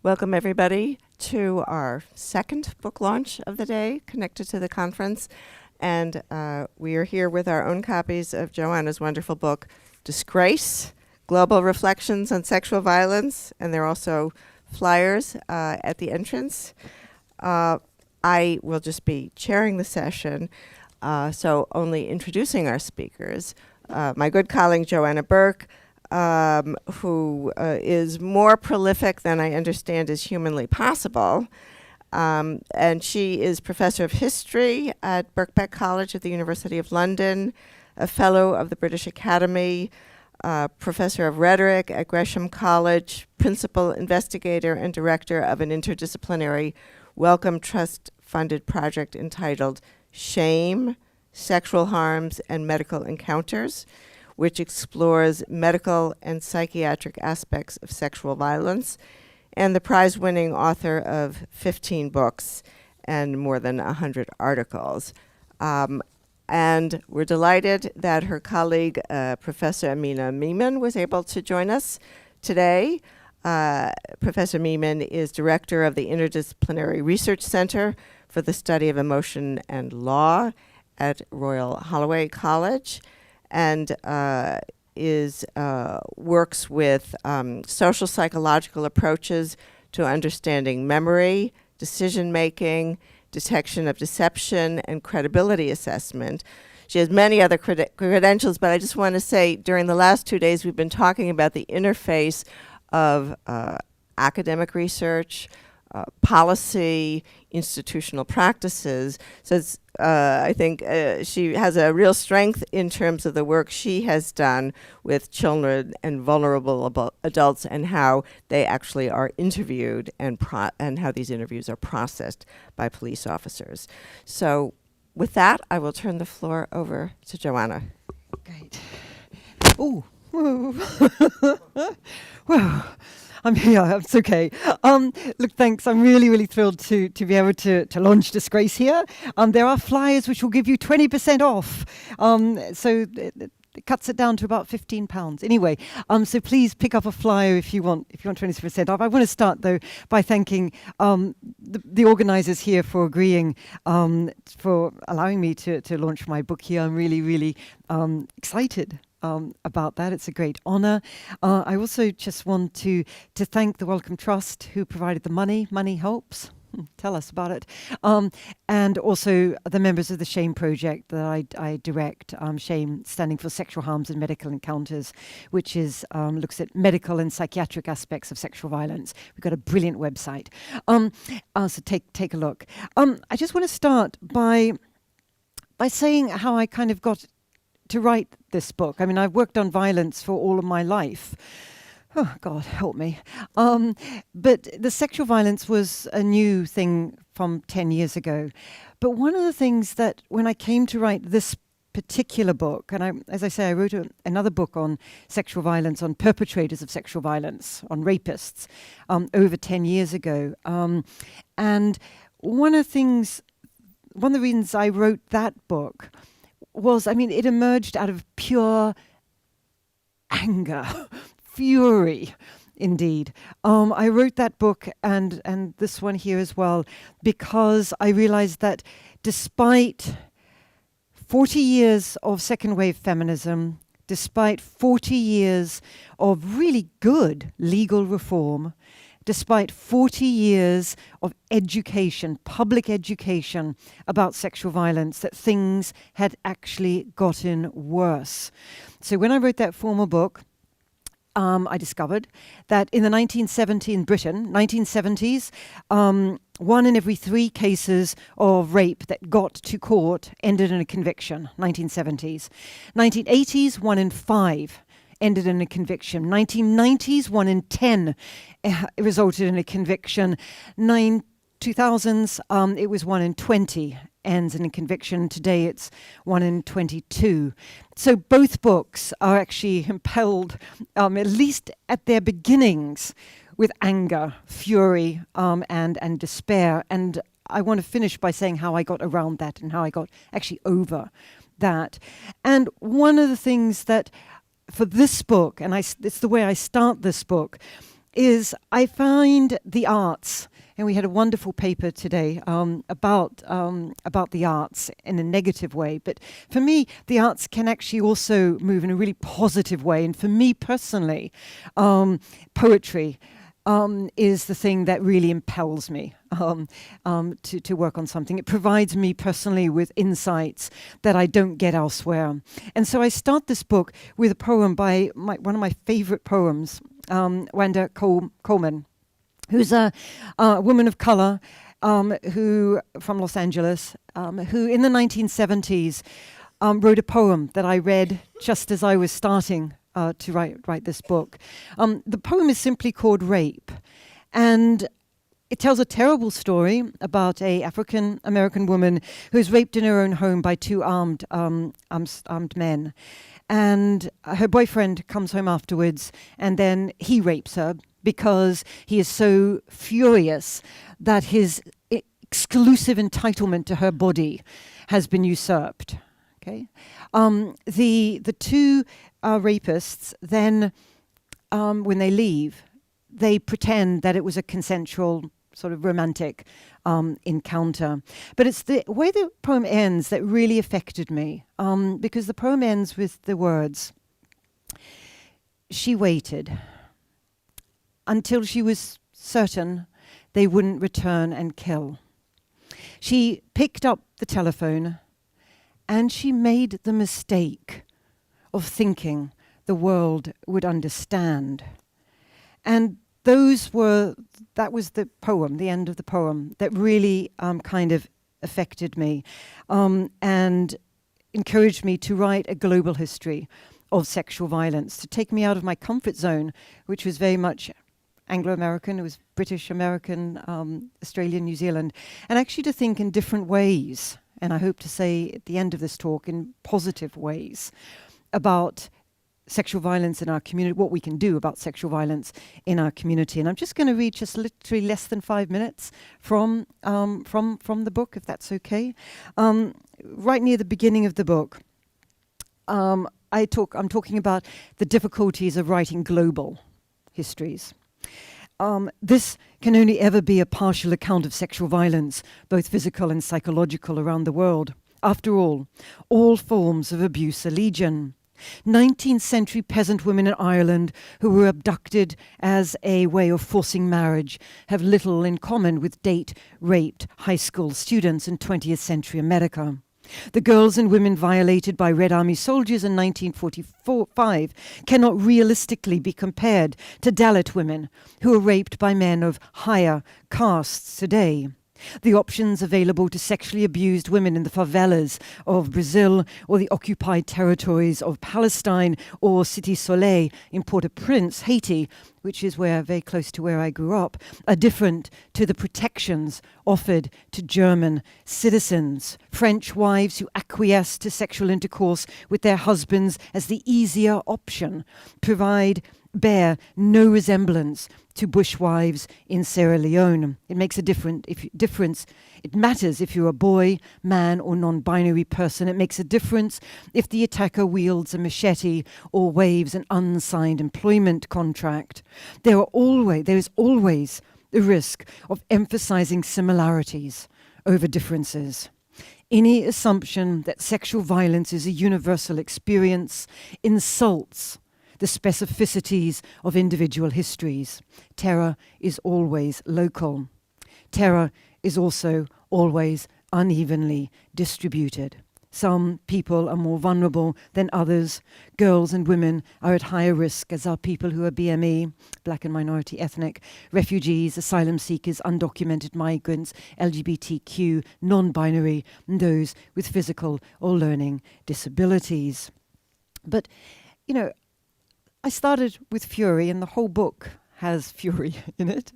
Welcome everybody to our second book launch of the day connected to the conference. And we are here with our own copies of Joanna's wonderful book, Disgrace, Global Reflections on Sexual Violence. And there are also flyers at the entrance. I will just be chairing the session, so only introducing our speakers. My good colleague, Joanna Bourke, who is more prolific than I understand is humanly possible. And she is professor of history at Birkbeck College at the University of London, a fellow of the British Academy, professor of rhetoric at Gresham College, principal investigator and director of an interdisciplinary Wellcome Trust-funded project entitled Shame, Sexual Harms, and Medical Encounters, which explores medical and psychiatric aspects of sexual violence, and the prize-winning author of 15 books and more than 100 articles. And we're delighted that her colleague, Professor Amina Memon, was able to join us today. Professor Memon is director of the Interdisciplinary Research Center for the Study of Emotion and Law at Royal Holloway College, and works with social psychological approaches to understanding memory, decision-making, detection of deception, and credibility assessment. She has many other credentials, but I just want to say during the last 2 days we've been talking about the interface of academic research, policy, institutional practices. So I think she has a real strength in terms of the work she has done with children and vulnerable adults and how they actually are interviewed and how these interviews are processed by police officers. So with that, I will turn the floor over to Joanna. Great. Ooh. Well, I'm here. It's okay. Look, thanks. I'm really thrilled to be able to launch Disgrace here. There are flyers which will give you 20% off. So it cuts it down to about £15. Anyway, so please pick up a flyer if you want 20% off. I want to start though by thanking the organisers here for agreeing for allowing me to launch my book here. I'm really excited about that. It's a great honor. I also just want to thank the Wellcome Trust who provided the money. Money helps. Tell us about it. And also the members of the Shame Project that I direct. Shame standing for Sexual Harms and Medical Encounters, which is looks at medical and psychiatric aspects of sexual violence. We've got a brilliant website. So take a look. I just want to start by saying how I kind of got to write this book. I mean, I've worked on violence for all of my life. Oh, God, help me. But the sexual violence was a new thing from 10 years ago. But one of the things that when I came to write this particular book, and as I say, I wrote another book on sexual violence, on perpetrators of sexual violence, on rapists, over 10 years ago. And one of the reasons I wrote that book was, I mean, it emerged out of pure anger, fury, indeed. I wrote that book and this one here as well because I realized that despite 40 years of second wave feminism, despite 40 years of really good legal reform, despite 40 years of education, public education about sexual violence, that things had actually gotten worse. So when I wrote that former book, I discovered that in the 1970s, 1 in every 3 cases of rape that got to court ended in a conviction, 1970s. 1980s, 1 in 5. Ended in a conviction. 1990s, 1 in 10 resulted in a conviction. 2000s, it was 1 in 20 ends in a conviction. Today, it's 1 in 22. So both books are actually impelled, at least at their beginnings, with anger, fury, and despair. And I want to finish by saying how I got around that and how I got actually over that. And one of the things that for this book, and it's the way I start this book, is I find the arts, and we had a wonderful paper today about the arts in a negative way. But for me, the arts can actually also move in a really positive way. And for me personally, poetry is the thing that really impels me to work on something. It provides me personally with insights that I don't get elsewhere. And so I start this book with a poem by one of my favorite poems, Wanda Coleman, who's a woman of color who from Los Angeles, who in the 1970s wrote a poem that I read just as I was starting to write this book. The poem is simply called Rape, and it tells a terrible story about a African American woman who's raped in her own home by two armed men. And her boyfriend comes home afterwards, and then he rapes her because he is so furious that his exclusive entitlement to her body has been usurped. Okay, the two rapists then, when they leave, they pretend that it was a consensual sort of romantic encounter. But it's the way the poem ends that really affected me, because the poem ends with the words, "She waited until she was certain they wouldn't return and kill. She picked up the telephone and she made the mistake of thinking the world would understand." And that was the poem, the end of the poem, that really kind of affected me and encouraged me to write a global history of sexual violence, to take me out of my comfort zone, which was very much Anglo-American, it was British-American, Australian, New Zealand, and actually to think in different ways, and I hope to say at the end of this talk in positive ways, about sexual violence in our community, what we can do about sexual violence in our community. And I'm just going to read just literally less than 5 minutes from the book, if that's okay. Right near the beginning of the book, I'm talking about the difficulties of writing global histories. This can only ever be a partial account of sexual violence, both physical and psychological, around the world. After all forms of abuse are legion. 19th century peasant women in Ireland who were abducted as a way of forcing marriage have little in common with date-raped high school students in 20th century America. The girls and women violated by Red Army soldiers in 1945 cannot realistically be compared to Dalit women who are raped by men of higher castes today. The options available to sexually abused women in the favelas of Brazil or the occupied territories of Palestine or Cité Soleil in Port-au-Prince, Haiti, which is very close to where I grew up, are different to the protections offered to German citizens. French wives who acquiesce to sexual intercourse with their husbands as the easier option bear no resemblance to bushwives in Sierra Leone. It makes a difference. It matters if you're a boy, man, or non-binary person. It makes a difference if the attacker wields a machete or waves an unsigned employment contract. There is always the risk of emphasizing similarities over differences. Any assumption that sexual violence is a universal experience insults the specificities of individual histories. Terror is always local. Terror is also always unevenly distributed. Some people are more vulnerable than others. Girls and women are at higher risk, as are people who are BME, black and minority ethnic, refugees, asylum seekers, undocumented migrants, LGBTQ, non-binary, and those with physical or learning disabilities. But, I started with Fury, and the whole book has Fury in it.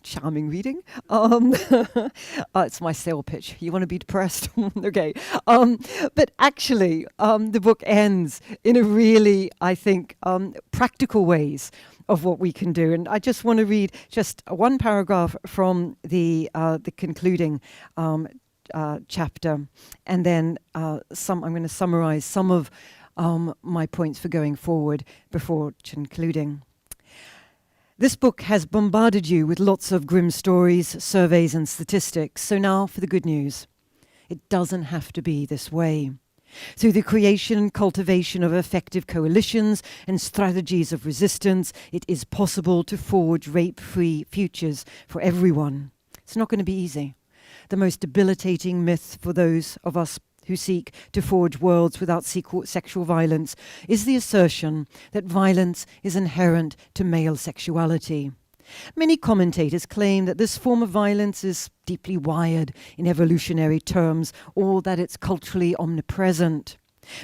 Charming reading. It's my sale pitch. You want to be depressed? Okay. But actually, the book ends in a really, I think, practical ways of what we can do. And I just want to read just one paragraph from the concluding chapter, and then I'm going to summarize some of my points for going forward before concluding. This book has bombarded you with lots of grim stories, surveys and statistics. So now for the good news. It doesn't have to be this way. Through the creation and cultivation of effective coalitions and strategies of resistance, it is possible to forge rape-free futures for everyone. It's not going to be easy. The most debilitating myth for those of us who seek to forge worlds without sexual violence is the assertion that violence is inherent to male sexuality. Many commentators claim that this form of violence is deeply wired in evolutionary terms, or that it's culturally omnipresent.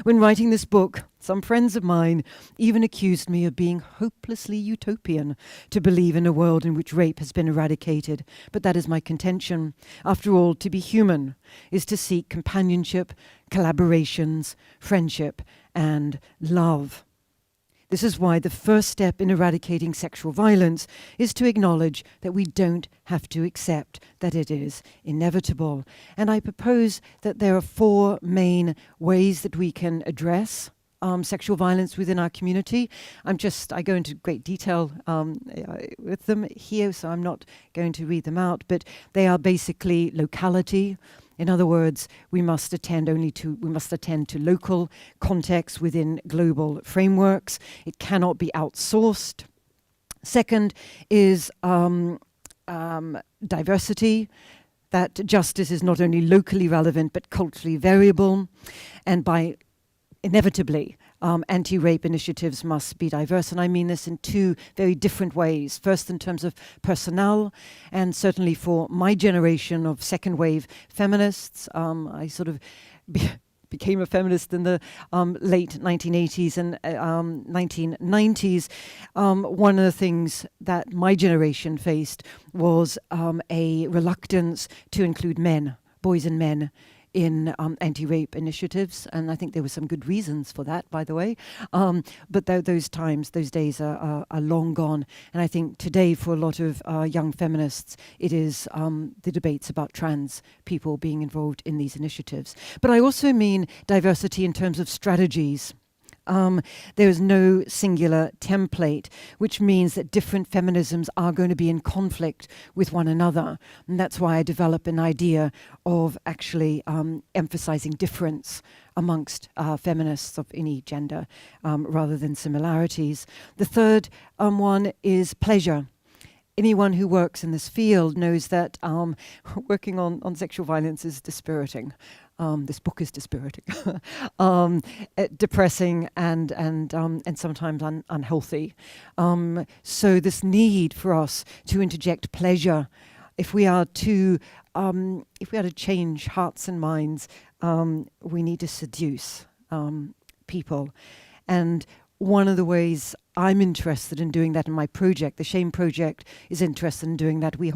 When writing this book, some friends of mine even accused me of being hopelessly utopian to believe in a world in which rape has been eradicated. But that is my contention. After all, to be human is to seek companionship, collaborations, friendship, and love. This is why the first step in eradicating sexual violence is to acknowledge that we don't have to accept that it is inevitable. And I propose that there are 4 main ways that we can address sexual violence within our community. I go into great detail with them here, so I'm not going to read them out, but they are basically locality. In other words, we must attend to local contexts within global frameworks. It cannot be outsourced. Second is diversity. That justice is not only locally relevant but culturally variable, and inevitably, anti-rape initiatives must be diverse, and I mean this in 2 very different ways. First, in terms of personnel, and certainly for my generation of second-wave feminists, I sort of became a feminist in the late 1980s and 1990s. One of the things that my generation faced was a reluctance to include men, boys and men, in anti-rape initiatives, and I think there were some good reasons for that, by the way. But those days are long gone, and I think today for a lot of young feminists, it is the debates about trans people being involved in these initiatives. But I also mean diversity in terms of strategies. There is no singular template, which means that different feminisms are going to be in conflict with one another. And that's why I develop an idea of actually emphasizing difference amongst feminists of any gender rather than similarities. The third one is pleasure. Anyone who works in this field knows that working on sexual violence is dispiriting. This book is dispiriting, depressing, and sometimes unhealthy. So this need for us to interject pleasure, if we are to change hearts and minds, we need to seduce people. And one of the ways I'm interested in doing that in my project, the Shame Project, is interested in doing that. We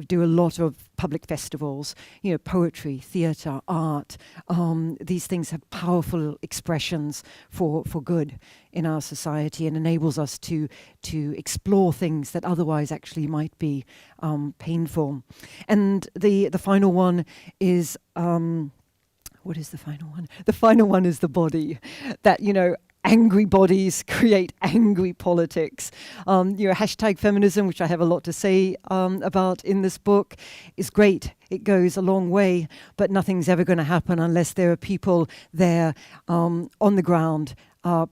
do a lot of public festivals, poetry, theatre, art. These things have powerful expressions for good in our society, and enables us to explore things that otherwise actually might be painful. And the final one is what is the final one? The final one is the body. That angry bodies create angry politics. Hashtag feminism, which I have a lot to say about in this book, is great. It goes a long way, but nothing's ever going to happen unless there are people there on the ground,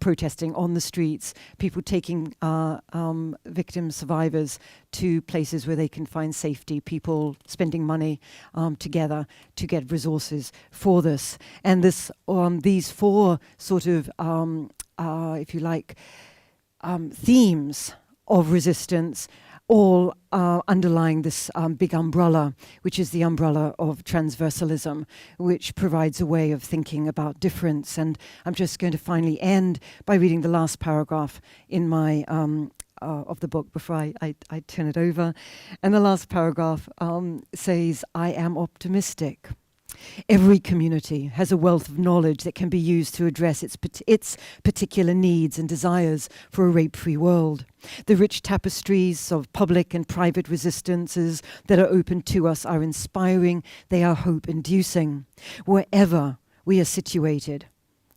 protesting on the streets, people taking victims, survivors to places where they can find safety, people spending money together to get resources for this. And these 4 sort of if you like, themes of resistance, all underlying this big umbrella, which is the umbrella of transversalism, which provides a way of thinking about difference. And I'm just going to finally end by reading the last paragraph in my of the book before I turn it over. And the last paragraph says, "I am optimistic. Every community has a wealth of knowledge that can be used to address its particular needs and desires for a rape-free world. The rich tapestries of public and private resistances that are open to us are inspiring. They are hope-inducing. Wherever we are situated,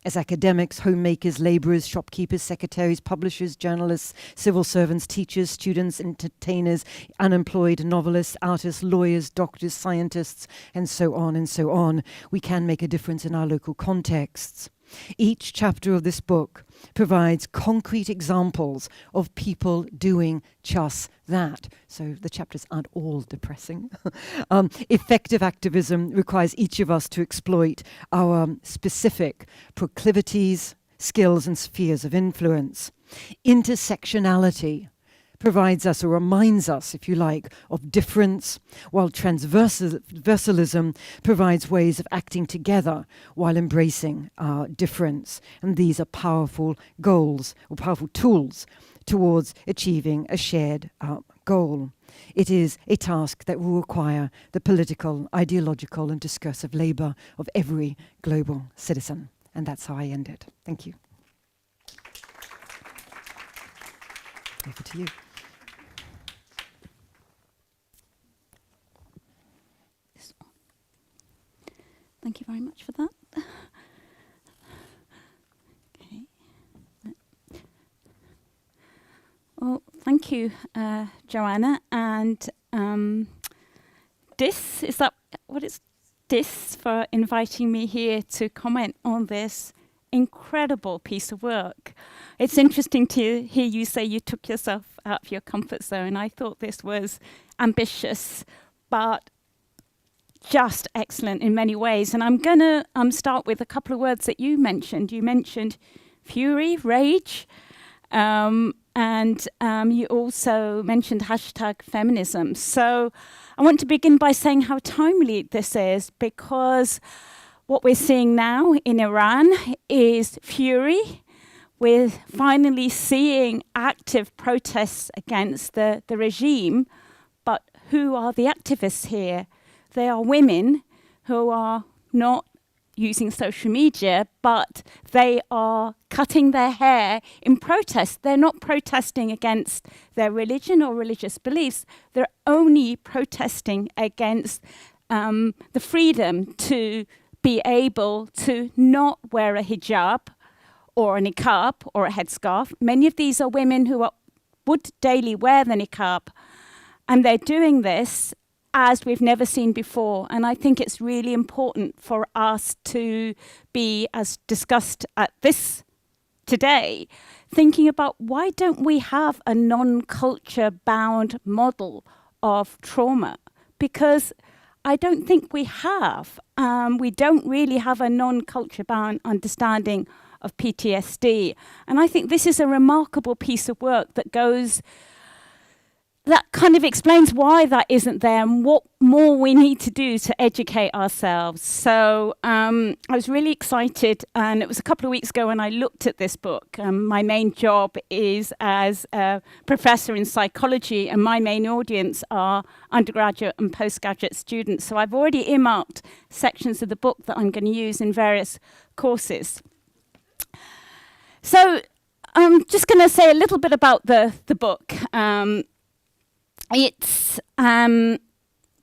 as academics, homemakers, labourers, shopkeepers, secretaries, publishers, journalists, civil servants, teachers, students, entertainers, unemployed, novelists, artists, lawyers, doctors, scientists, and so on, we can make a difference in our local contexts. Each chapter of this book provides concrete examples of people doing just that. So the chapters aren't all depressing. Effective activism requires each of us to exploit our specific proclivities, skills, and spheres of influence. Intersectionality provides us, or reminds us, if you like, of difference, while transversalism provides ways of acting together while embracing our difference. And these are powerful goals, or powerful tools towards achieving a shared goal. It is a task that will require the political, ideological, and discursive labour of every global citizen. And that's how I end it. Thank you. Over to you. Thank you very much for that. Okay. Well, thank you, Joanna. And DIIS, is that what it's DIIS, for inviting me here to comment on this incredible piece of work. It's interesting to hear you say you took yourself out of your comfort zone. I thought this was ambitious, but just excellent in many ways. And I'm going to start with a couple of words that you mentioned. You mentioned fury, rage, and you also mentioned #feminism. So I want to begin by saying how timely this is, because what we're seeing now in Iran is fury. We're finally seeing active protests against the regime. But who are the activists here? They are women who are not using social media, but they are cutting their hair in protest. They're not protesting against their religion or religious beliefs. They're only protesting against the freedom to be able to not wear a hijab or a niqab or a headscarf. Many of these are women who would daily wear the niqab, and they're doing this as we've never seen before. And I think it's really important for us to be, as discussed at this today, thinking about why don't we have a non-culture bound model of trauma? Because I don't think we have. We don't really have a non-culture bound understanding of PTSD. And I think this is a remarkable piece of work that kind of explains why that isn't there and what more we need to do to educate ourselves. So I was really excited, and it was a couple of weeks ago when I looked at this book. My main job is as a professor in psychology, and my main audience are undergraduate and postgraduate students. So I've already earmarked sections of the book that I'm going to use in various courses. So I'm just going to say a little bit about the book. It's,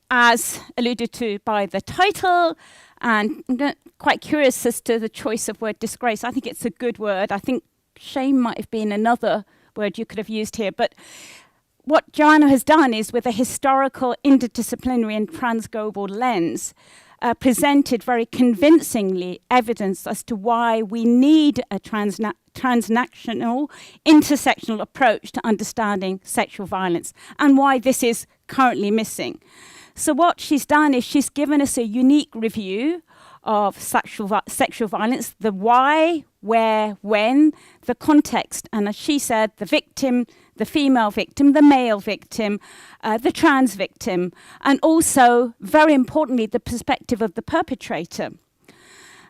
as alluded to by the title, and I'm quite curious as to the choice of word disgrace. I think it's a good word. I think shame might have been another word you could have used here. But what Joanna has done is, with a historical, interdisciplinary and transglobal lens, presented very convincingly evidence as to why we need a transnational, intersectional approach to understanding sexual violence, and why this is currently missing. So what she's done is she's given us a unique review of sexual violence, the why, where, when, the context, and as she said, the victim, the female victim, the male victim, the trans victim, and also, very importantly, the perspective of the perpetrator.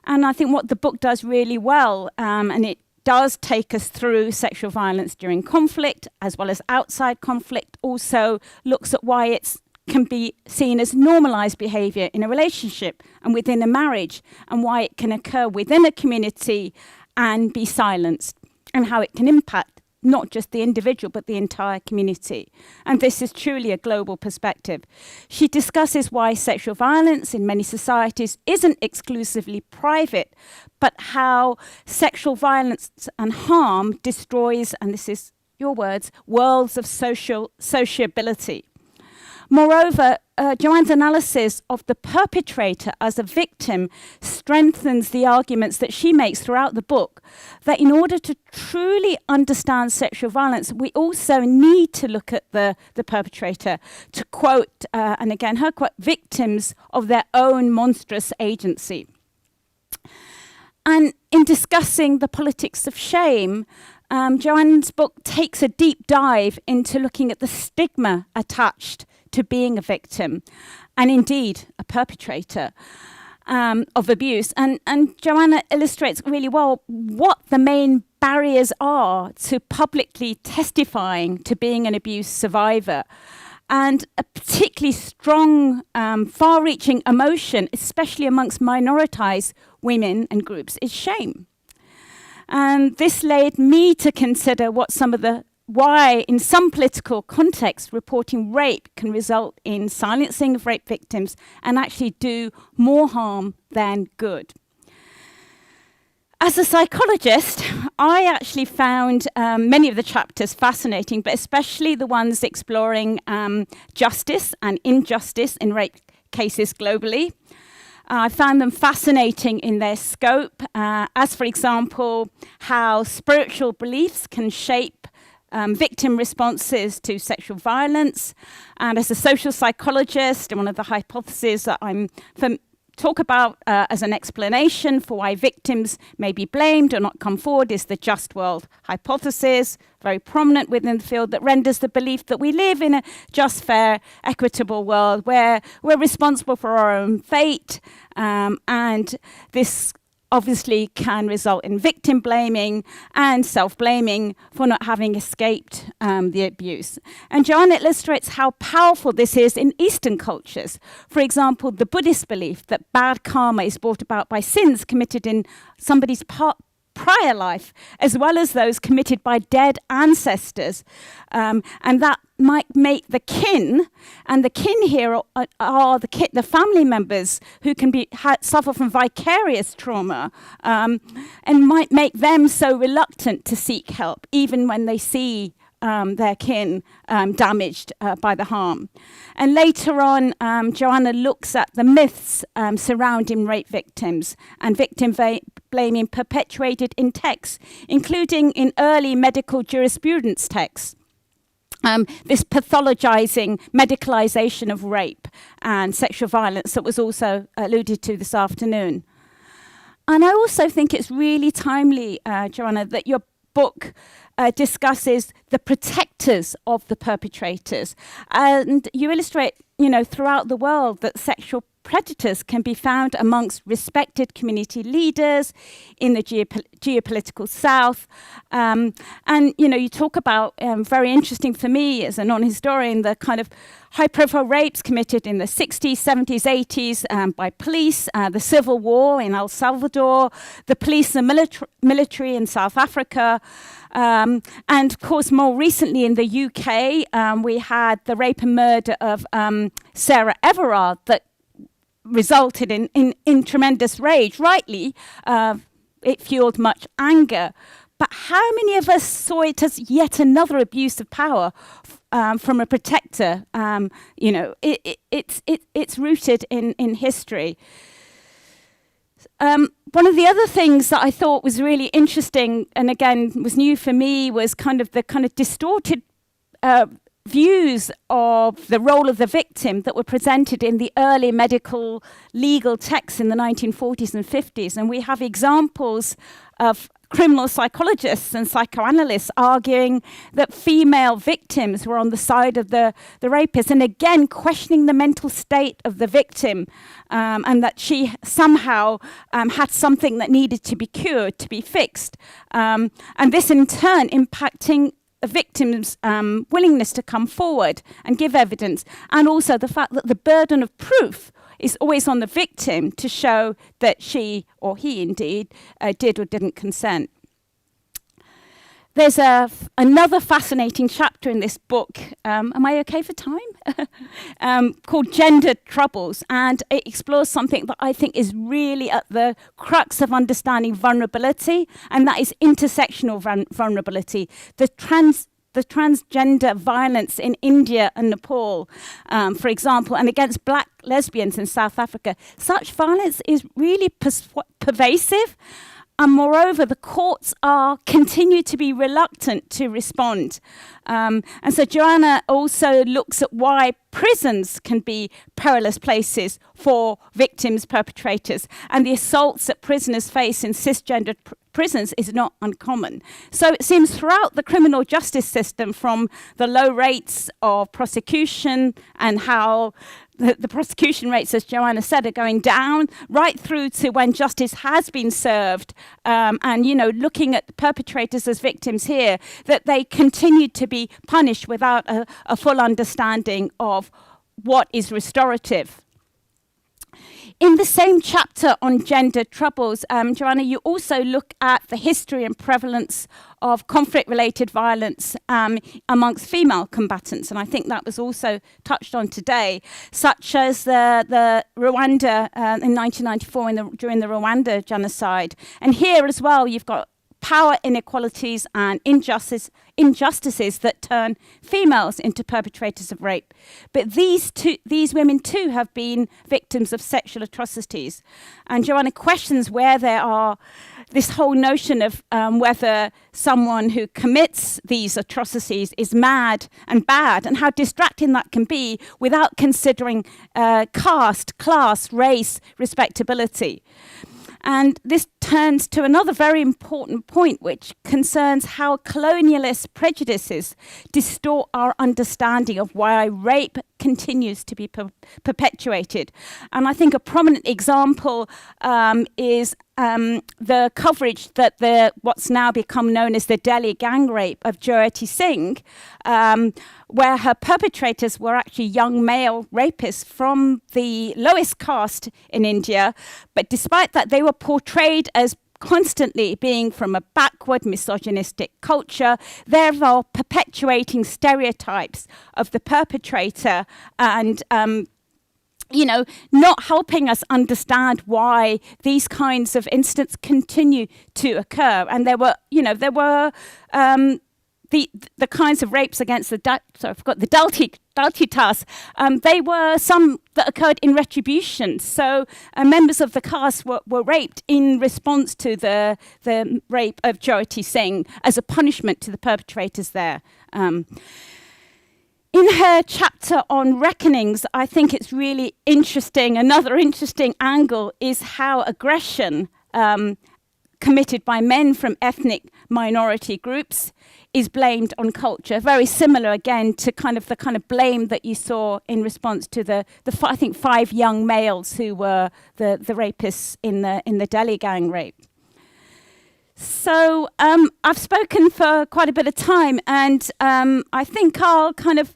And I think what the book does really well, and it does take us through sexual violence during conflict as well as outside conflict, also looks at why it can be seen as normalized behavior in a relationship and within a marriage, and why it can occur within a community and be silenced, and how it can impact not just the individual, but the entire community. And this is truly a global perspective. She discusses why sexual violence in many societies isn't exclusively private, but how sexual violence and harm destroys, and this is your words, worlds of sociability. Moreover, Joanne's analysis of the perpetrator as a victim strengthens the arguments that she makes throughout the book, that in order to truly understand sexual violence, we also need to look at the perpetrator, to quote, and again her quote, victims of their own monstrous agency. And in discussing the politics of shame, Joanne's book takes a deep dive into looking at the stigma attached to being a victim, and indeed a perpetrator of abuse. And Joanna illustrates really well what the main barriers are to publicly testifying to being an abuse survivor. And a particularly strong, far-reaching emotion, especially amongst minoritized women and groups, is shame. And this led me to consider why in some political contexts reporting rape can result in silencing of rape victims and actually do more harm than good. As a psychologist, I actually found many of the chapters fascinating, but especially the ones exploring justice and injustice in rape cases globally. I found them fascinating in their scope, as for example, how spiritual beliefs can shape victim responses to sexual violence. And as a social psychologist, one of the hypotheses that I'm talk about as an explanation for why victims may be blamed or not come forward is the just world hypothesis, very prominent within the field, that renders the belief that we live in a just, fair, equitable world where we're responsible for our own fate, and this obviously can result in victim blaming and self-blaming for not having escaped the abuse. And Joanna illustrates how powerful this is in Eastern cultures. For example, the Buddhist belief that bad karma is brought about by sins committed in somebody's prior life, as well as those committed by dead ancestors. And that might make the kin, and the kin here are the family members who can suffer from vicarious trauma, and might make them so reluctant to seek help, even when they see their kin damaged by the harm. And later on, Joanna looks at the myths surrounding rape victims and victim blaming perpetuated in texts, including in early medical jurisprudence texts. This pathologizing, medicalization of rape and sexual violence that was also alluded to this afternoon. And I also think it's really timely, Joanna, that your book discusses the protectors of the perpetrators. And you illustrate, throughout the world that sexual predators can be found amongst respected community leaders in the geopolitical South. And, you talk about, very interesting for me as a non-historian, the kind of high-profile rapes committed in the 60s, 70s, 80s by police, the civil war in El Salvador, the police and military in South Africa, and of course more recently in the UK, we had the rape and murder of Sarah Everard that resulted in tremendous rage. Rightly, it fueled much anger. But how many of us saw it as yet another abuse of power from a protector? It's rooted in history. One of the other things that I thought was really interesting, and again was new for me, was the distorted views of the role of the victim that were presented in the early medical legal texts in the 1940s and 50s. And we have examples of criminal psychologists and psychoanalysts arguing that female victims were on the side of the rapist, and again questioning the mental state of the victim, and that she somehow had something that needed to be cured, to be fixed. And this in turn impacting a victim's willingness to come forward and give evidence, and also the fact that the burden of proof is always on the victim to show that she, or he indeed, did or didn't consent. there's another fascinating chapter in this book. Am I okay for time? Called Gender Troubles, and it explores something that I think is really at the crux of understanding vulnerability, and that is intersectional vulnerability. The transgender violence in India and Nepal, for example, and against black lesbians in South Africa. Such violence is really pervasive. And moreover, the courts continue to be reluctant to respond. And so Joanna also looks at why prisons can be perilous places for victims, perpetrators, and the assaults that prisoners face in cisgendered prisons is not uncommon. So it seems throughout the criminal justice system, from the low rates of prosecution and how the prosecution rates, as Joanna said, are going down, right through to when justice has been served, and, you know, looking at the perpetrators as victims here, that they continue to be punished without a full understanding of what is restorative. In the same chapter on gender troubles, Joanna, you also look at the history and prevalence of conflict-related violence amongst female combatants, and I think that was also touched on today, such as the Rwanda in 1994 during the Rwanda genocide. And here as well, you've got power inequalities and injustices that turn females into perpetrators of rape. But these women too have been victims of sexual atrocities. And Joanna questions where there are this whole notion of whether someone who commits these atrocities is mad and bad, and how distracting that can be without considering caste, class, race, respectability. And this turns to another very important point, which concerns how colonialist prejudices distort our understanding of why rape continues to be perpetuated. And I think a prominent example is the coverage that what's now become known as the Delhi gang rape of Jurity Singh, where her perpetrators were actually young male rapists from the lowest caste in India. But despite that, they were portrayed as constantly being from a backward misogynistic culture, therefore perpetuating stereotypes of the perpetrator and you know, not helping us understand why these kinds of incidents continue to occur. And there were the kinds of rapes against the Daltitas. They were some that occurred in retribution. So members of the caste were raped in response to the rape of Jurity Singh as a punishment to the perpetrators there. In her chapter on reckonings, I think it's really interesting. Another interesting angle is how aggression committed by men from ethnic minority groups is blamed on culture. Very similar again to the kind of blame that you saw in response to the I think 5 young males who were the rapists in the Delhi gang rape. So I've spoken for quite a bit of time, and I think I'll kind of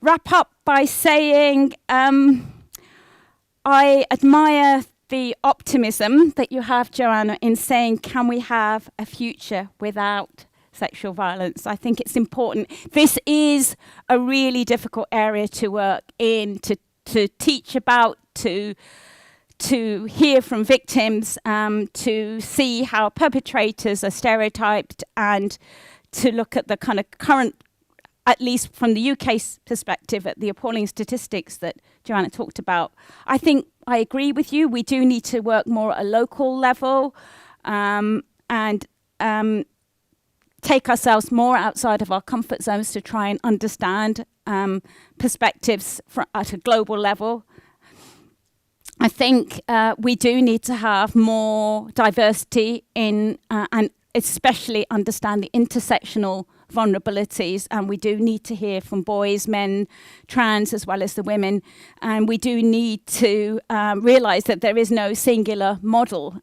wrap up by saying I admire the optimism that you have, Joanna, in saying, can we have a future without sexual violence? I think it's important. This is a really difficult area to work in, to teach about, to hear from victims, to see how perpetrators are stereotyped, and to look at the kind of current, at least from the UK's perspective, at the appalling statistics that Joanna talked about. I think I agree with you. We do need to work more at a local level and take ourselves more outside of our comfort zones to try and understand perspectives at a global level. I think we do need to have more diversity in and especially understand the intersectional vulnerabilities, and we do need to hear from boys, men, trans, as well as the women, and we do need to realise that there is no singular model.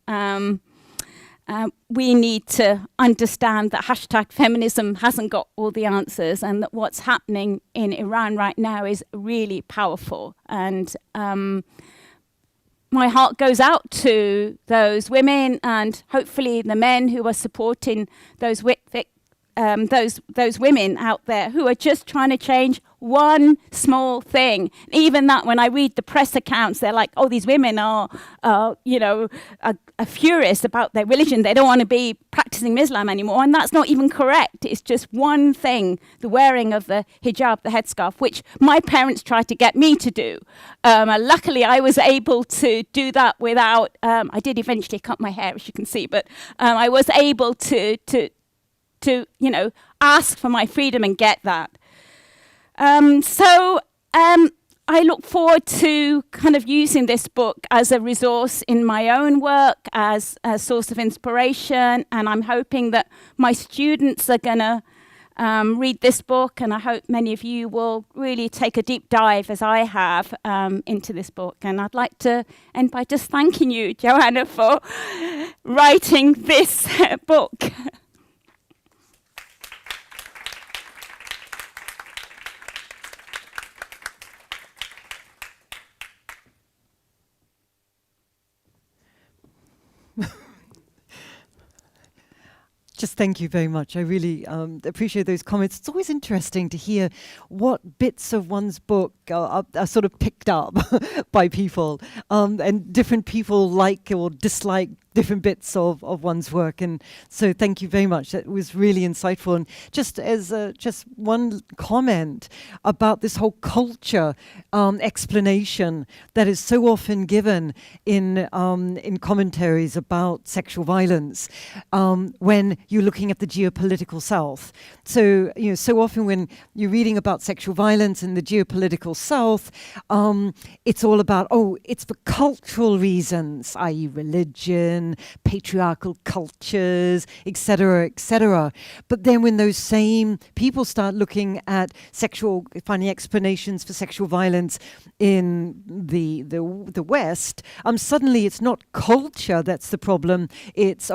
We need to understand that #feminism hasn't got all the answers, and that what's happening in Iran right now is really powerful. And my heart goes out to those women and hopefully the men who are supporting those those women out there who are just trying to change one small thing. Even that, when I read the press accounts, they're like, "Oh, these women are furious about their religion. They don't want to be practicing Islam anymore." And that's not even correct. It's just one thing: the wearing of the hijab, the headscarf, which my parents tried to get me to do. Luckily, I was able to do that without. I did eventually cut my hair, as you can see, but I was able to ask for my freedom and get that. I look forward to kind of using this book as a resource in my own work, as a source of inspiration, and I'm hoping that my students are going to read this book, and I hope many of you will really take a deep dive, as I have, into this book. And I'd like to end by just thanking you, Joanna, for writing this book. Just thank you very much. I really appreciate those comments. It's always interesting to hear what bits of one's book are sort of picked up by people, and different people like or dislike different bits of one's work. And so thank you very much. That was really insightful. And just as just one comment about this whole culture explanation that is so often given in commentaries about sexual violence, when you're looking at the geopolitical South. So, so often when you're reading about sexual violence in the geopolitical South, it's all about, it's for cultural reasons, i.e. religion, patriarchal cultures, etc., etc. But then when those same people start looking at finding explanations for sexual violence in the West, suddenly it's not culture that's the problem. It's,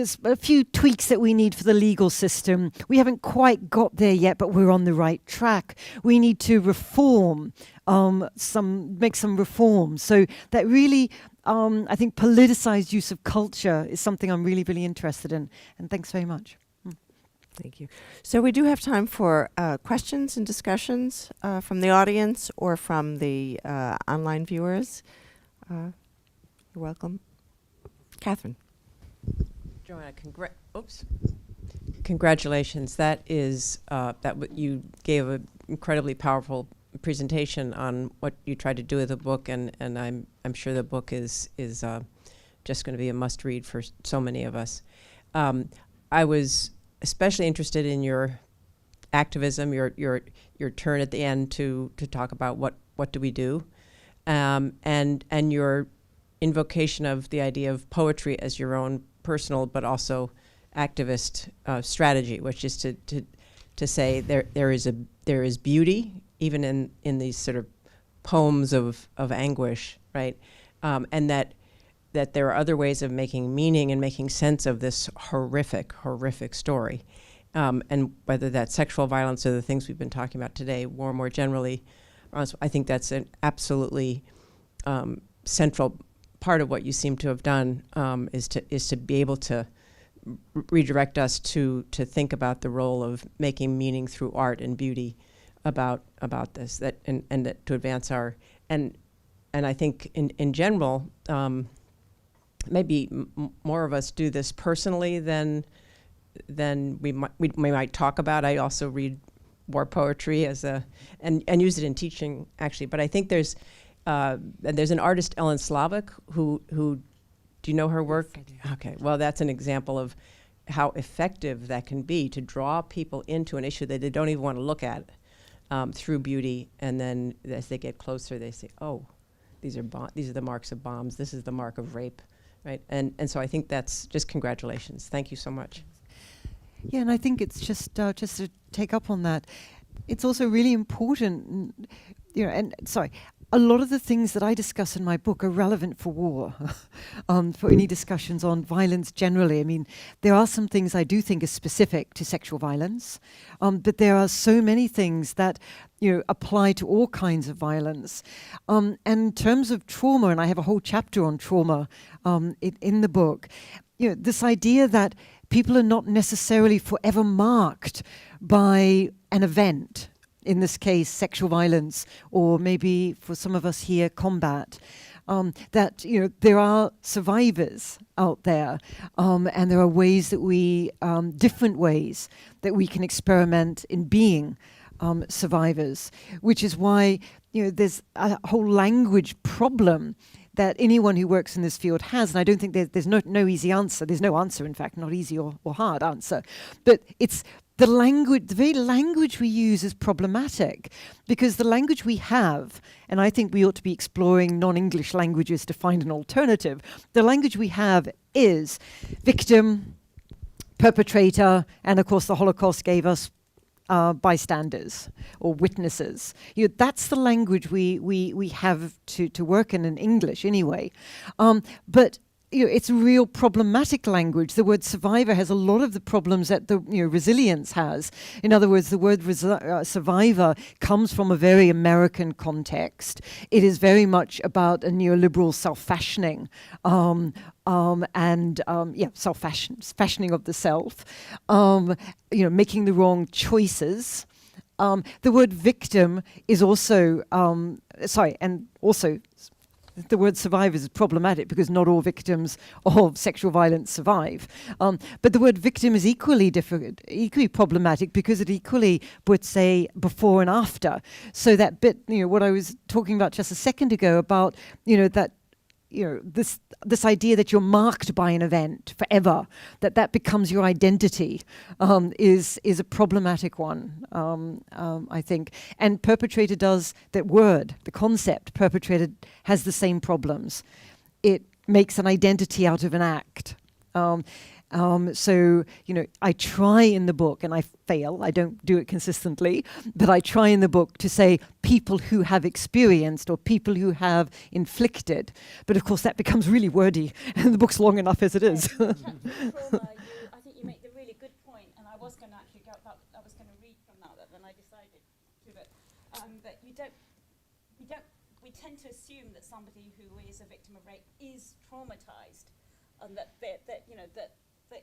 there's a few tweaks that we need for the legal system. We haven't quite got there yet, but we're on the right track. We need to reform, make some reforms. So that really, I think politicized use of culture is something I'm really, really interested in. And thanks very much. Thank you. So we do have time for questions and discussions from the audience or from the online viewers. You're welcome. Catherine. Joanna, congratulations. That is you gave an incredibly powerful presentation on what you tried to do with the book, and I'm sure the book is just going to be a must read for so many of us. I was especially interested in your activism, your turn at the end to talk about what do we do, and your invocation of the idea of poetry as your own personal but also activist strategy, which is to say there is beauty even in these sort of poems of anguish, right? And that there are other ways of making meaning and making sense of this horrific story. And whether that's sexual violence or the things we've been talking about today, war more generally, I think that's an absolutely central part of what you seem to have done, is to be able to redirect us to think about the role of making meaning through art and beauty about this, and that to advance our and I think in general, maybe more of us do this personally than we might talk about. I also read war poetry and use it in teaching, actually. But I think there's an artist, Ellen Slavic, who do you know her work? Yes, I do. Okay, well, that's an example of how effective that can be to draw people into an issue that they don't even want to look at, through beauty, and then as they get closer, they say, "Oh, these are the marks of bombs. This is the mark of rape," right? And so I think that's just congratulations. Thank you so much. Yeah, and I think it's just to take up on that, it's also really important, a lot of the things that I discuss in my book are relevant for war, for any discussions on violence generally. I mean, there are some things I do think are specific to sexual violence, but there are so many things that apply to all kinds of violence. And in terms of trauma, and I have a whole chapter on trauma in the book, this idea that people are not necessarily forever marked by an event, in this case sexual violence, or maybe for some of us here combat. That there are survivors out there, and there are ways that different ways that we can experiment in being survivors, which is why there's a whole language problem that anyone who works in this field has, and I don't think there's no easy answer. There's no answer, in fact, not easy or hard answer. But it's the very language we use is problematic, because the language we have, and I think we ought to be exploring non-English languages to find an alternative. The language we have is victim, perpetrator, and of course the Holocaust gave us bystanders or witnesses. That's the language we have to work in English anyway. But it's a real problematic language. The word survivor has a lot of the problems that the resilience has. In other words, the word survivor comes from a very American context. It is very much about a neoliberal self-fashioning fashioning of the self, making the wrong choices. The word victim is also, the word survivors is problematic because not all victims of sexual violence survive. But the word victim is equally problematic because it equally would say before and after. So that bit, what I was talking about just a second ago about, this idea that you're marked by an event forever, that becomes your identity, is a problematic one, I think. And perpetrator does, that word, the concept, perpetrator, has the same problems. It makes an identity out of an act. So, I try in the book, and I fail, I don't do it consistently, but I try in the book to say people who have experienced or people who have inflicted. But of course that becomes really wordy, and the book's long enough as it is. I think you make the really good point, and I was going to actually I was going to read from that, but then I decided to. But we tend to assume that somebody who is a victim of rape is traumatized, and that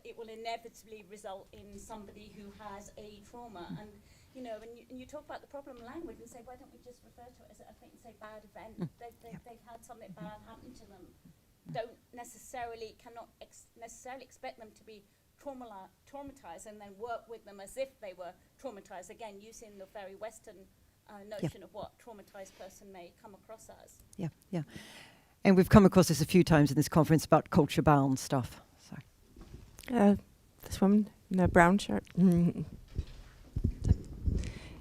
it will inevitably result in somebody who has a trauma. And you talk about the problem language and say, why don't we just refer to it as a thing and say bad event? They've had something bad happen to them. Cannot necessarily expect them to be traumatized and then work with them as if they were traumatized. Again, using the very Western notion of what traumatized person may come across as. Yeah. And we've come across this a few times in this conference about culture-bound stuff. This woman in the brown shirt.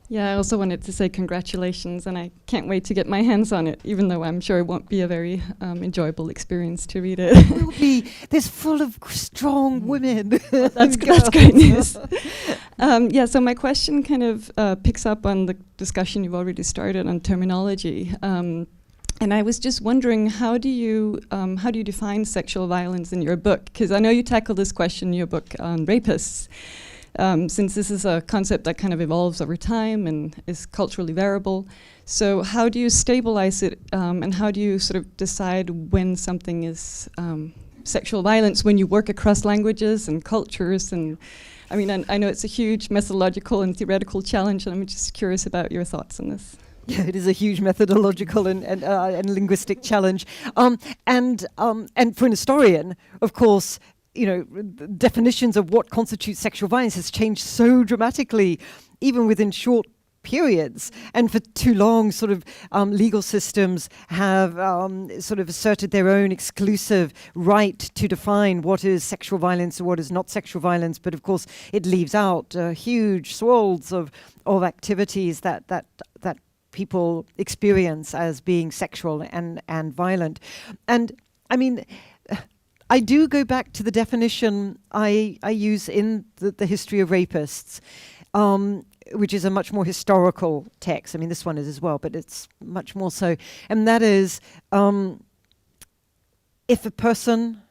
Yeah, I also wanted to say congratulations, and I can't wait to get my hands on it, even though I'm sure it won't be a very enjoyable experience to read it. It will be. There's full of strong women. That's great news. So my question kind of picks up on the discussion you've already started on terminology. And I was just wondering, how do you define sexual violence in your book? Because I know you tackle this question in your book on rapists, since this is a concept that kind of evolves over time and is culturally variable. So how do you stabilize it, and how do you sort of decide when something is sexual violence when you work across languages and cultures? And I mean, I know it's a huge methodological and theoretical challenge, and I'm just curious about your thoughts on this. Yeah, it is a huge methodological and linguistic challenge, and for an historian, of course, definitions of what constitutes sexual violence has changed so dramatically, even within short periods. And for too long, sort of legal systems have sort of asserted their own exclusive right to define what is sexual violence and what is not sexual violence. But of course, it leaves out huge swathes of activities that people experience as being sexual and violent. And I mean, I do go back to the definition I use in the history of rapists, which is a much more historical text. I mean, this one is as well, but it's much more so. And that is, if a person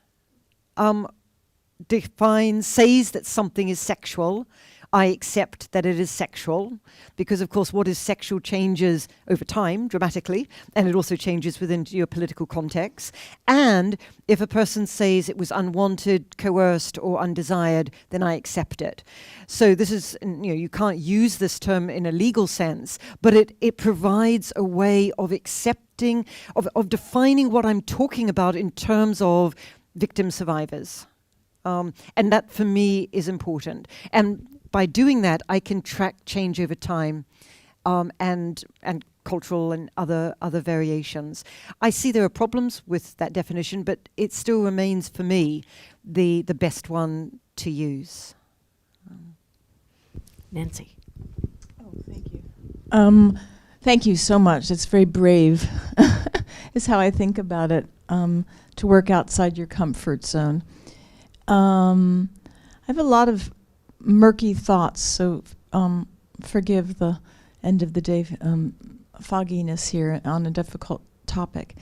says that something is sexual, I accept that it is sexual, because of course what is sexual changes over time dramatically, and it also changes within your political context. And if a person says it was unwanted, coerced, or undesired, then I accept it. So this is, you can't use this term in a legal sense, but it provides a way of accepting, of defining what I'm talking about in terms of victim survivors. And that for me is important. And by doing that, I can track change over time, and cultural and other variations. I see there are problems with that definition, but it still remains for me the best one to use. Nancy. Oh, thank you. Thank you so much. It's very brave, is how I think about it, to work outside your comfort zone. I have a lot of murky thoughts, so forgive the end of the day fogginess here on a difficult topic.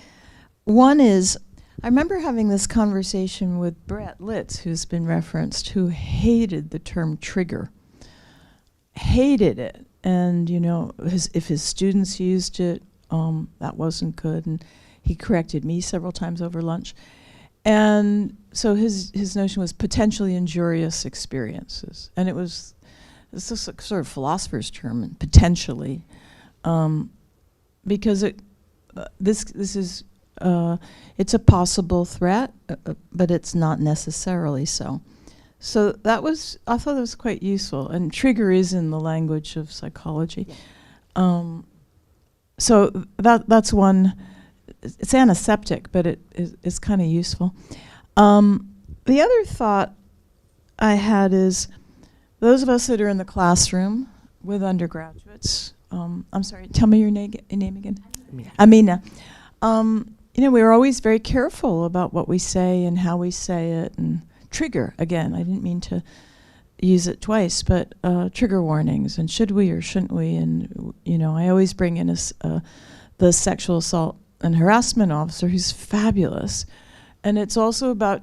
One is, I remember having this conversation with Brett Litz, who's been referenced, who hated the term trigger. Hated it. And, if his students used it, that wasn't good. And he corrected me several times over lunch. And so his notion was potentially injurious experiences. And it's this sort of philosopher's term, potentially, because this is it's a possible threat, but it's not necessarily so. So I thought that was quite useful. And trigger is in the language of psychology. So that's one. It's antiseptic, but it's kind of useful. The other thought I had is, those of us that are in the classroom with undergraduates, I'm sorry, tell me your name again. Amina. We were always very careful about what we say and how we say it, and trigger, again, I didn't mean to use it twice, but trigger warnings, and should we or shouldn't we, and I always bring in the sexual assault and harassment officer, who's fabulous. And it's also about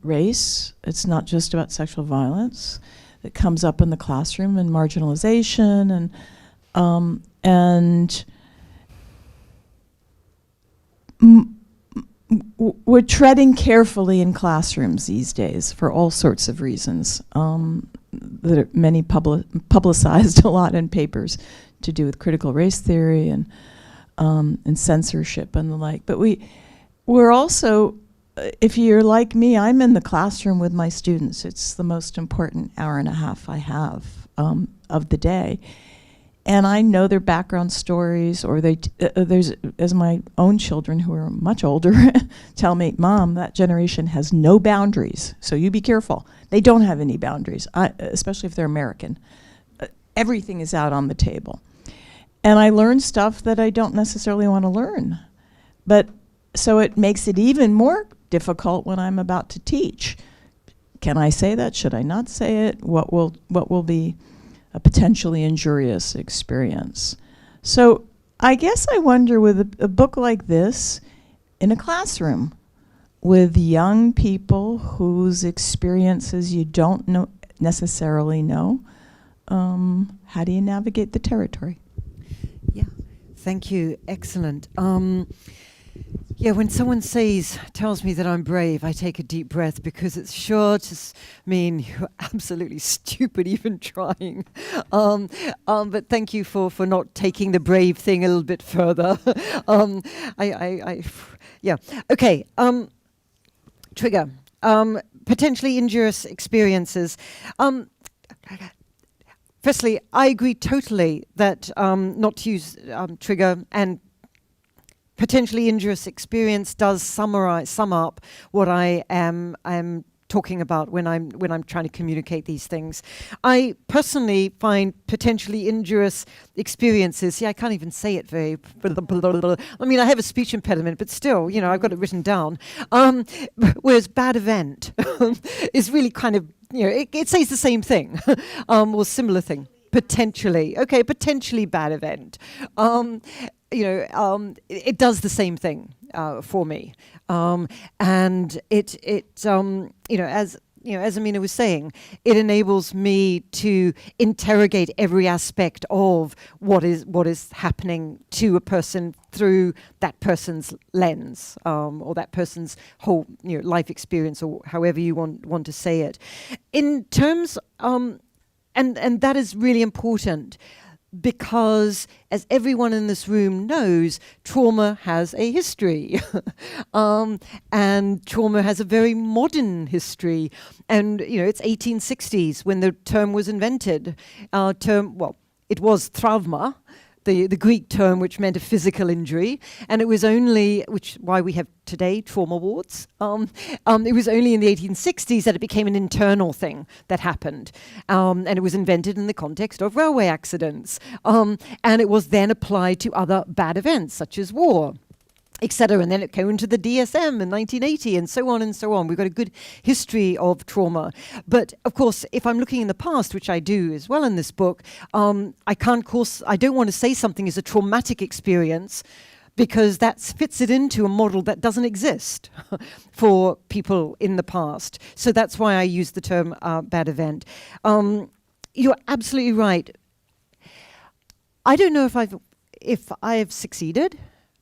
race. It's not just about sexual violence that comes up in the classroom, and marginalization, and we're treading carefully in classrooms these days for all sorts of reasons that are many publicized a lot in papers to do with critical race theory and censorship and the like. But we're also, if you're like me, I'm in the classroom with my students. It's the most important hour and a half I have of the day. And I know their background stories, or there's, as my own children who are much older tell me, Mom, that generation has no boundaries, so you be careful. They don't have any boundaries, especially if they're American. Everything is out on the table. And I learn stuff that I don't necessarily want to learn. But so it makes it even more difficult when I'm about to teach. Can I say that? Should I not say it? What will be a potentially injurious experience? So I guess I wonder, with a book like this in a classroom with young people whose experiences you don't necessarily know, how do you navigate the territory? Yeah, thank you. Excellent. When someone tells me that I'm brave, I take a deep breath, because it's sure to mean you're absolutely stupid even trying. But thank you for not taking the brave thing a little bit further. Okay. Trigger. Potentially injurious experiences. Firstly, I agree totally that not to use trigger, and potentially injurious experience does sum up what I am talking about when I'm trying to communicate these things. I personally find potentially injurious experiences, I can't even say it very, I mean, I have a speech impediment, but still, I've got it written down. Whereas bad event is really kind of, it says the same thing, or similar thing. Potentially. Okay, potentially bad event. It does the same thing for me, and it as as Amina was saying, it enables me to interrogate every aspect of what is happening to a person through that person's lens, or that person's whole life experience, or however you want to say it. In terms, and that is really important, because as everyone in this room knows, trauma has a history. And trauma has a very modern history. And, it's 1860s when the term was invented. It was trauma, the Greek term, which meant a physical injury, and it was only, why we have today trauma wards. It was only in the 1860s that it became an internal thing that happened, and it was invented in the context of railway accidents, and it was then applied to other bad events such as war, etc. And then it came into the DSM in 1980, and so on and so on. We've got a good history of trauma. But of course, if I'm looking in the past, which I do as well in this book, I don't want to say something is a traumatic experience, because that fits it into a model that doesn't exist for people in the past. So that's why I use the term bad event. You're absolutely right. I don't know if I've succeeded,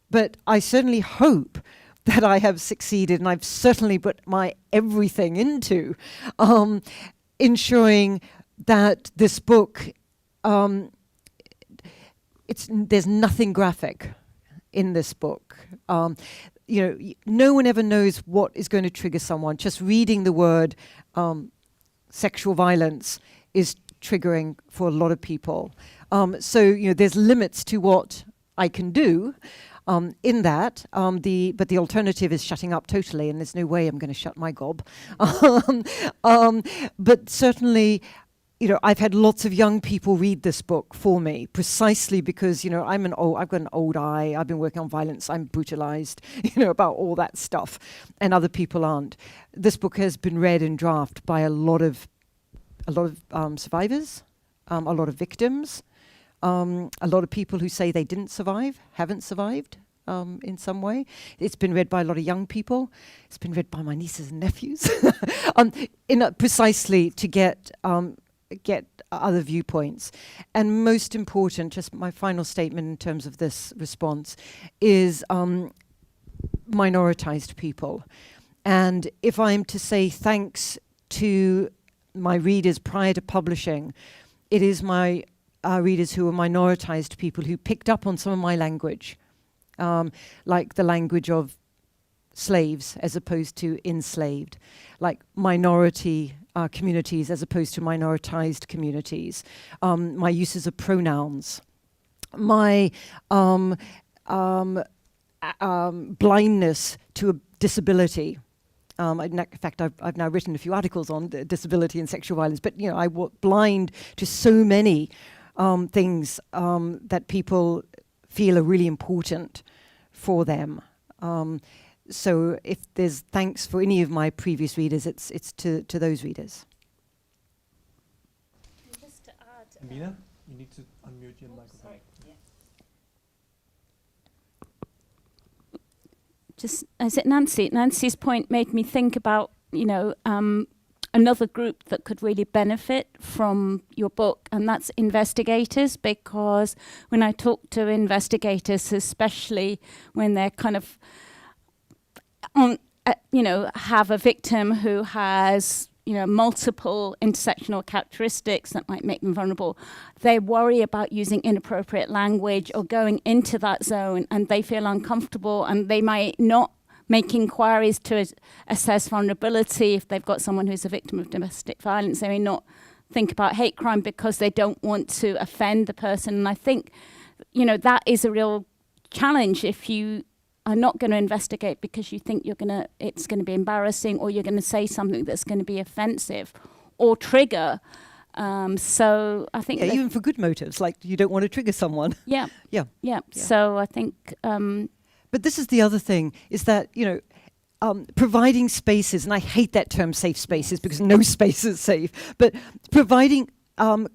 but I certainly hope that I have succeeded, and I've certainly put my everything into ensuring that this book, there's nothing graphic in this book. No one ever knows what is going to trigger someone. Just reading the word sexual violence is triggering for a lot of people. So there's limits to what I can do. In that, but the alternative is shutting up totally, and there's no way I'm going to shut my gob. But certainly, I've had lots of young people read this book for me, precisely because, I've got an old eye. I've been working on violence. I'm brutalized, about all that stuff, and other people aren't. This book has been read in draft by a lot of survivors, a lot of victims. A lot of people who say they didn't survive, haven't survived in some way. It's been read by a lot of young people. It's been read by my nieces and nephews, precisely to get other viewpoints. And most important, just my final statement in terms of this response, is minoritized people. And if I'm to say thanks to my readers prior to publishing, it is my readers who are minoritized people who picked up on some of my language, like the language of slaves as opposed to enslaved, like minority communities as opposed to minoritized communities, my uses of pronouns, my blindness to a disability. In fact, I've now written a few articles on disability and sexual violence, but I was blind to so many things that people feel are really important for them. So if there's thanks for any of my previous readers, it's to those readers. Just to add, Amina, you need to unmute your microphone. Sorry. Just as Nancy's point made me think about, another group that could really benefit from your book, and that's investigators, because when I talk to investigators, especially when they're kind of have a victim who has multiple intersectional characteristics that might make them vulnerable, they worry about using inappropriate language or going into that zone, and they feel uncomfortable, and they might not make inquiries to assess vulnerability. If they've got someone who's a victim of domestic violence, they may not think about hate crime because they don't want to offend the person. And I think, that is a real challenge if you are not going to investigate because you think it's going to be embarrassing, or you're going to say something that's going to be offensive or trigger. So I think even for good motives, like you don't want to trigger someone. Yeah. Yeah. So I think. But this is the other thing, is that, providing spaces, and I hate that term safe spaces because no space is safe, but providing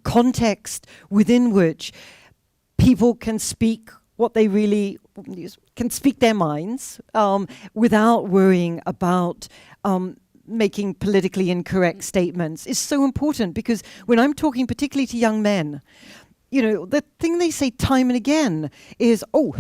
context within which people can speak what they really can speak their minds without worrying about making politically incorrect statements is so important, because when I'm talking particularly to young men, the thing they say time and again is, I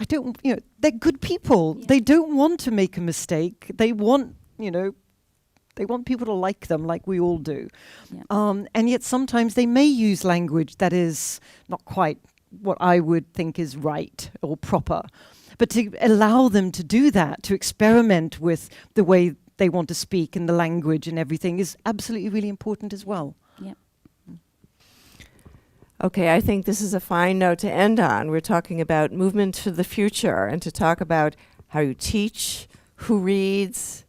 don't, they're good people. Yeah. They don't want to make a mistake. They want, they want people to like them like we all do. Yeah. And yet sometimes they may use language that is not quite what I would think is right or proper. But to allow them to do that, to experiment with the way they want to speak and the language and everything, is absolutely really important as well. Yeah. Okay, I think this is a fine note to end on. We're talking about movement to the future, and to talk about how you teach, who reads,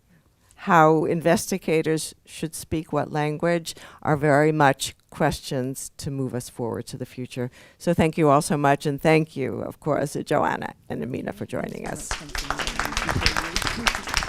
how investigators should speak what language are very much questions to move us forward to the future. So thank you all so much, and thank you, of course, Joanna and Amina for joining us. Thank you.